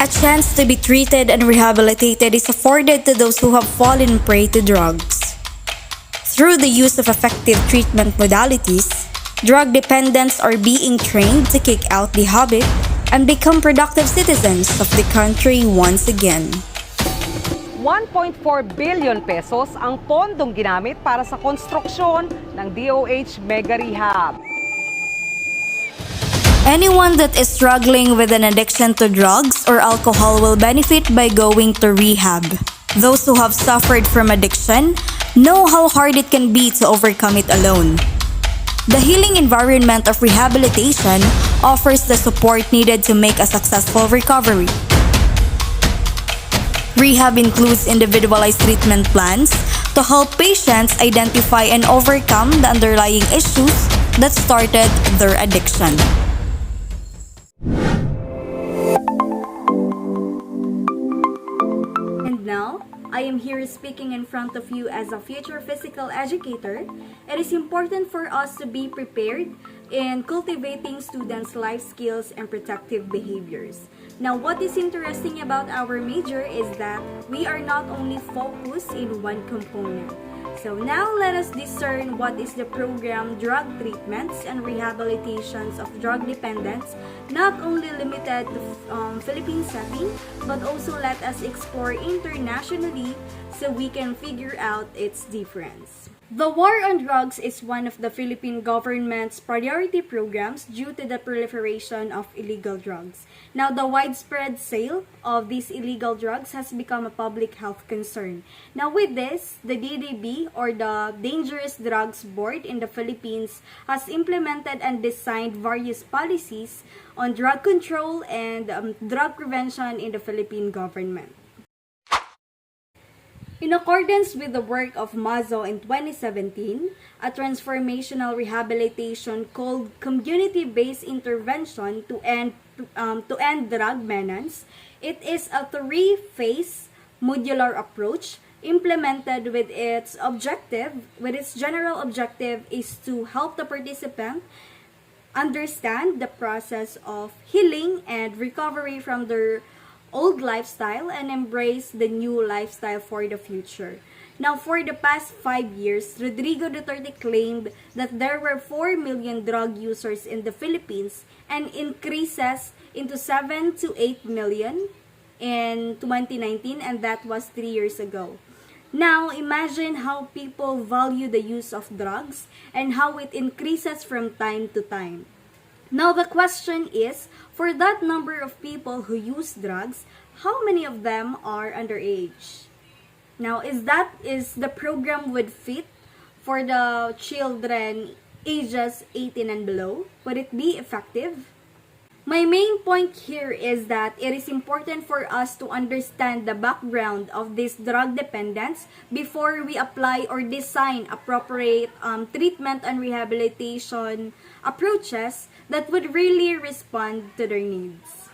A chance to be treated and rehabilitated is afforded to those who have fallen prey to drugs. Through the use of effective treatment modalities, drug dependents are being trained to kick out the habit and become productive citizens of the country once again. 1.4 billion pesos ang pondong ginamit para sa konstruksyon ng DOH Mega Rehab. Anyone that is struggling with an addiction to drugs or alcohol will benefit by going to rehab. Those who have suffered from addiction know how hard it can be to overcome it alone. The healing environment of rehabilitation offers the support needed to make a successful recovery. Rehab includes individualized treatment plans to help patients identify and overcome the underlying issues that started their addiction. And now, I am here speaking in front of you as a future physical educator. It is important for us to be prepared in cultivating students' life skills and protective behaviors. Now, what is interesting about our major is that we are not only focused in one component. So now let us discern what is the program drug treatments and rehabilitations of drug dependents, not only limited to Philippine setting, but also let us explore internationally so we can figure out its difference. The war on drugs is one of the Philippine government's priority programs due to the proliferation of illegal drugs. Now, the widespread sale of these illegal drugs has become a public health concern. Now, with this, the DDB, or the Dangerous Drugs Board in the Philippines, has implemented and designed various policies on drug control and drug prevention in the Philippine government. In accordance with the work of Mazo in 2017, a transformational rehabilitation called community-based intervention to end drug menace, it is a three-phase modular approach implemented with its general objective is to help the participant understand the process of healing and recovery from their old lifestyle and embrace the new lifestyle for the future. Now, for the past 5 years, Rodrigo Duterte claimed that there were 4 million drug users in the Philippines and increases into 7 to 8 million in 2019, and that was 3 years ago. Now, imagine how people value the use of drugs and how it increases from time to time. Now, the question is, for that number of people who use drugs, how many of them are underage? Now, is the program would fit for the children ages 18 and below? Would it be effective? My main point here is that it is important for us to understand the background of these drug dependents before we apply or design appropriate treatment and rehabilitation approaches that would really respond to their needs.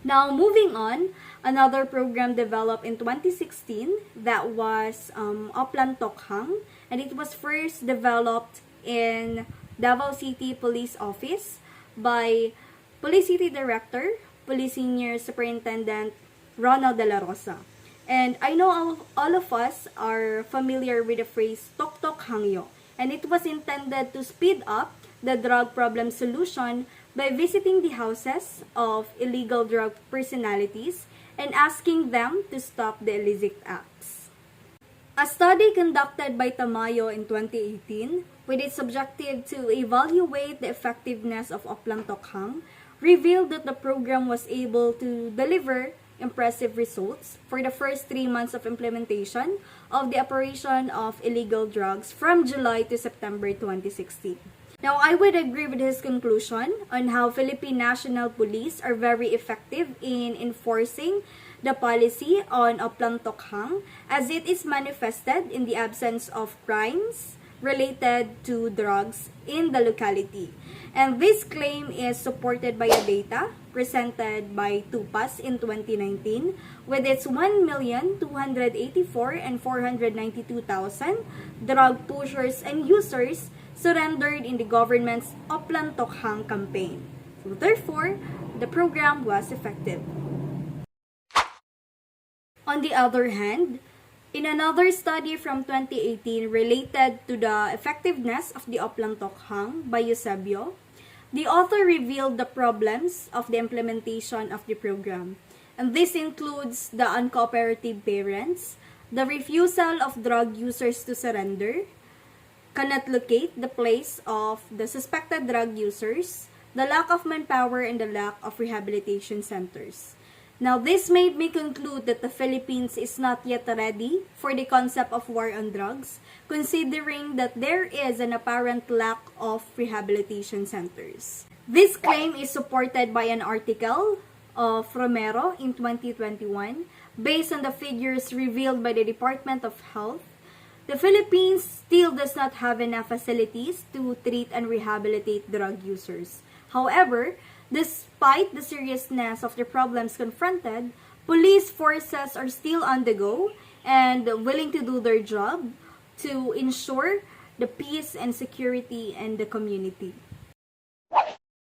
Now, moving on, another program developed in 2016 that was Oplan Tokhang, and it was first developed in Davao City Police Office by Police City Director, Police Senior Superintendent Ronald De La Rosa. And I know all of us are familiar with the phrase Tok Tok Hangyo, and it was intended to speed up the drug problem solution by visiting the houses of illegal drug personalities and asking them to stop the illicit acts. A study conducted by Tamayo in 2018, with its objective to evaluate the effectiveness of Oplan Tokhang, revealed that the program was able to deliver impressive results for the first 3 months of implementation of the operation of illegal drugs from July to September 2016. Now, I would agree with his conclusion on how Philippine National Police are very effective in enforcing the policy on Oplan Tokhang as it is manifested in the absence of crimes related to drugs in the locality. And this claim is supported by a data presented by TUPAS in 2019 with its 1,284,492,000 drug pushers and users surrendered in the government's Oplan Tokhang campaign. Therefore, the program was effective. On the other hand, in another study from 2018 related to the effectiveness of the Oplang Tokhang by Eusebio, the author revealed the problems of the implementation of the program. And this includes the uncooperative parents, the refusal of drug users to surrender, cannot locate the place of the suspected drug users, the lack of manpower, and the lack of rehabilitation centers. Now, this made me conclude that the Philippines is not yet ready for the concept of war on drugs, considering that there is an apparent lack of rehabilitation centers. This claim is supported by an article of Romero in 2021, based on the figures revealed by the Department of Health. The Philippines still does not have enough facilities to treat and rehabilitate drug users. However, despite the seriousness of the problems confronted, police forces are still on the go and willing to do their job to ensure the peace and security in the community.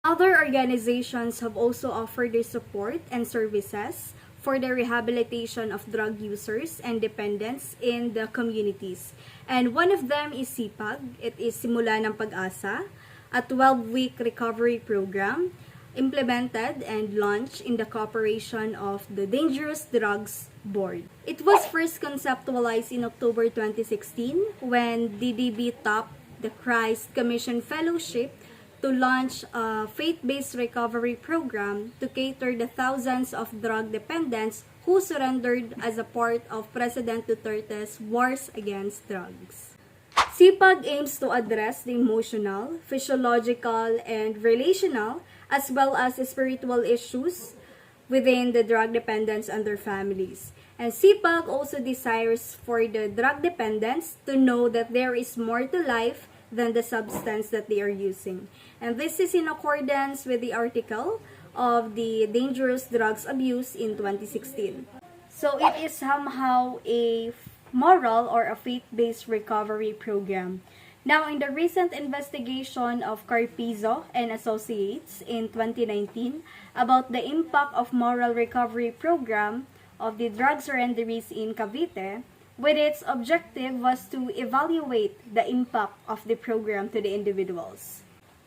Other organizations have also offered their support and services for the rehabilitation of drug users and dependents in the communities. And one of them is SIPAG. It is Simula ng Pag-asa, a 12-week recovery program implemented and launched in the cooperation of the Dangerous Drugs Board. It was first conceptualized in October 2016 when DDB topped the Christ Commission Fellowship to launch a faith-based recovery program to cater the thousands of drug dependents who surrendered as a part of President Duterte's wars against drugs. SIPAG aims to address the emotional, physiological, and relational as well as spiritual issues within the drug dependents and their families. And SIPAG also desires for the drug dependents to know that there is more to life than the substance that they are using. And this is in accordance with the article of the Dangerous Drugs Abuse in 2016. So it is somehow a moral or a faith-based recovery program. Now, in the recent investigation of Carpizo and Associates in 2019 about the impact of moral recovery program of the drug surrenderies in Cavite, with its objective was to evaluate the impact of the program to the individuals.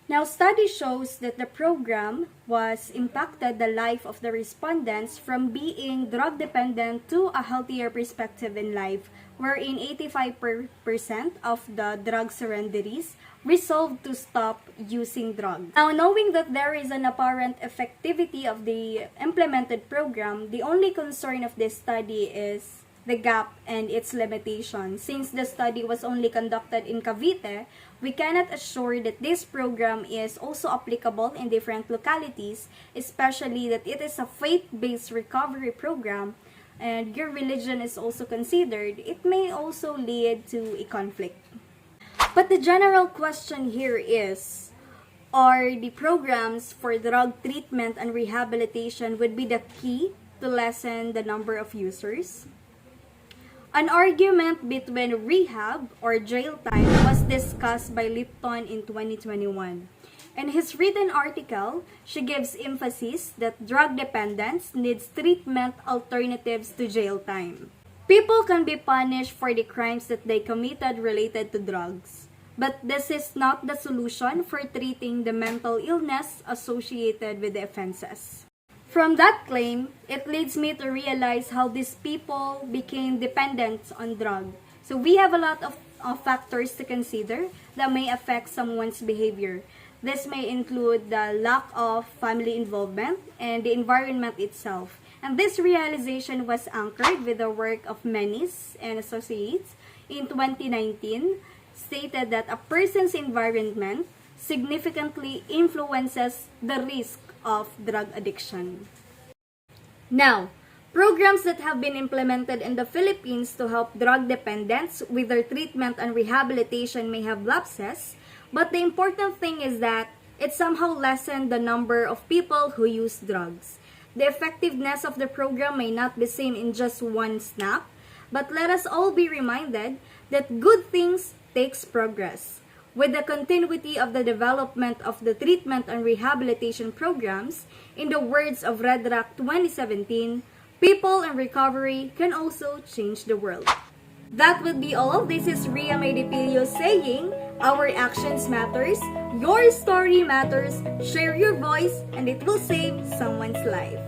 Now, study shows that the program was impacted the life of the respondents from being drug dependent to a healthier perspective in life, wherein 85% of the drug surrenderies resolved to stop using drugs. Now, knowing that there is an apparent effectivity of the implemented program, the only concern of this study is the gap and its limitations. Since the study was only conducted in Cavite, we cannot assure that this program is also applicable in different localities, especially that it is a faith-based recovery program and your religion is also considered. It may also lead to a conflict. But the general question here is, are the programs for drug treatment and rehabilitation would be the key to lessen the number of users? An argument between rehab or jail time was discussed by Lipton in 2021. In his written article, she gives emphasis that drug dependence needs treatment alternatives to jail time. People can be punished for the crimes that they committed related to drugs, but this is not the solution for treating the mental illness associated with the offenses. From that claim, it leads me to realize how these people became dependent on drugs. So we have a lot of factors to consider that may affect someone's behavior. This may include the lack of family involvement and the environment itself. And this realization was anchored with the work of Menis and Associates in 2019, stated that a person's environment significantly influences the risk of drug addiction. Now, programs that have been implemented in the Philippines to help drug dependents with their treatment and rehabilitation may have lapses, but the important thing is that it somehow lessened the number of people who use drugs. The effectiveness of the program may not be seen in just one snap, but let us all be reminded that good things takes progress. with the continuity of the development of the treatment and rehabilitation programs, in the words of REDRAC 2017, people in recovery can also change the world. That would be all. This is Ria Maydipilio saying, our actions matters, your story matters, share your voice, and it will save someone's life.